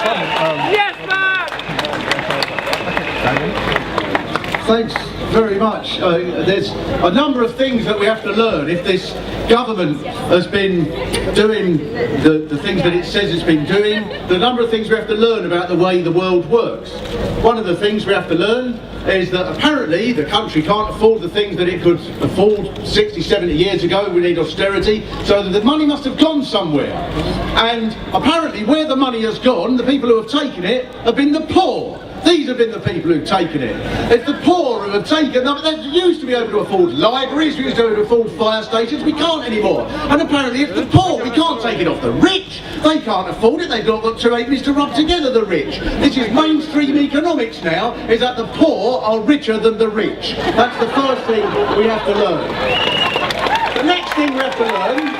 Yes, man! Thanks very much. There's a number of things that we have to learn. If this government has been doing the things that it says it's been doing, the number of things we have to learn about the way the world works. One of the things we have to learn is that apparently the country can't afford the things that it could afford 60, 70 years ago. We need austerity, so that the money must have gone somewhere. And apparently where the money has gone, the people who have taken it have been the poor. These have been the people who've taken it. It's the poor who have taken them. They used to be able to afford libraries, we used to be able to afford fire stations, we can't anymore. And apparently it's the poor, we can't take it off the rich. They can't afford it, they've not got two halfpennies to rub together, the rich. This is mainstream economics now, is that the poor are richer than the rich. That's the first thing we have to learn. The next thing we have to learn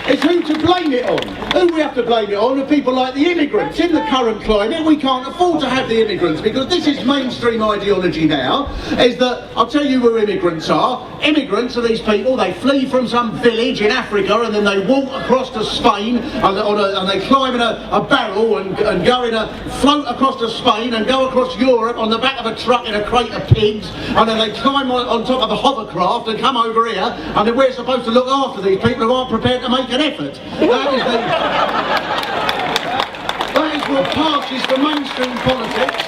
is who to blame it on. Who we have to blame it on are people like the immigrants. In the current climate, we can't afford to have the immigrants, because this is mainstream ideology now, is that, I'll tell you who immigrants are. Immigrants are these people, they flee from some village in Africa and then they walk across to Spain and they climb in a barrel and go in a float across to Spain and go across Europe on the back of a truck in a crate of pigs, and then they climb on top of a hovercraft and come over here, and then we're supposed to look after these people who aren't prepared to make an effort. That is what passes for mainstream politics.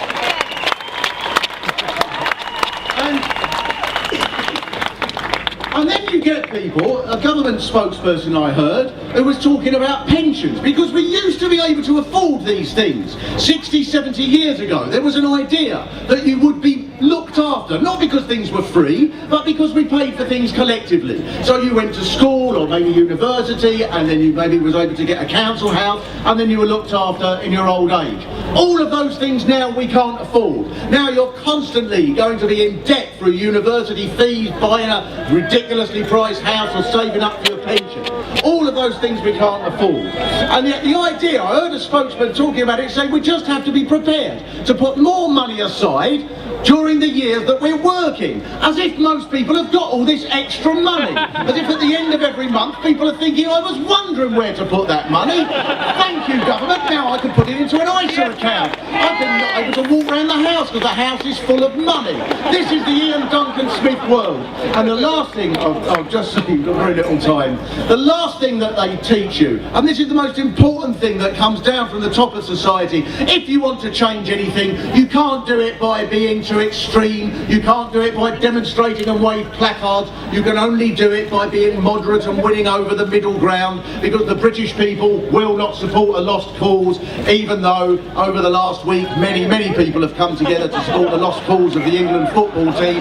And then you get people, a government spokesperson I heard, who was talking about pensions, because we used to be able to afford these things 60, 70 years ago. There was an idea that you would be looked after, not because things were free, but because we paid for things collectively. So you went to school or maybe university, and then you maybe was able to get a council house, and then you were looked after in your old age. All of those things now we can't afford. Now you're constantly going to be in debt through university fees, buying a ridiculously priced house or saving up for your pension. All of those things we can't afford. And yet the idea, I heard a spokesman talking about it, saying we just have to be prepared to put more money aside during the years that we're working, as if most people have got all this extra money, as if at the end of every month people are thinking, I was wondering where to put that money. Thank you, government, now I can put it into an ISA account. I've been not able to walk around the house because the house is full of money. This is the Ian Duncan Smith world. And the last thing, I'll just say, you've got very little time, the last thing that they teach you, and this is the most important thing that comes down from the top of society, if you want to change anything, you can't do it by being too extreme, you can't do it by demonstrating and wave placards, you can only do it by being moderate and winning over the middle ground, because the British people will not support a lost cause, even though over the last week many people have come together to support the lost cause of the England football team.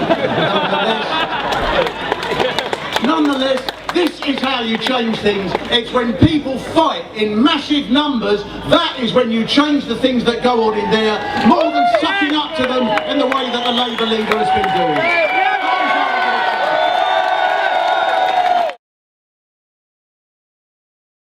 Nonetheless, this is how you change things. It's when people fight in massive numbers, that is when you change the things that go on in there, more than sucking up to them in the way that the Labour leader has been doing.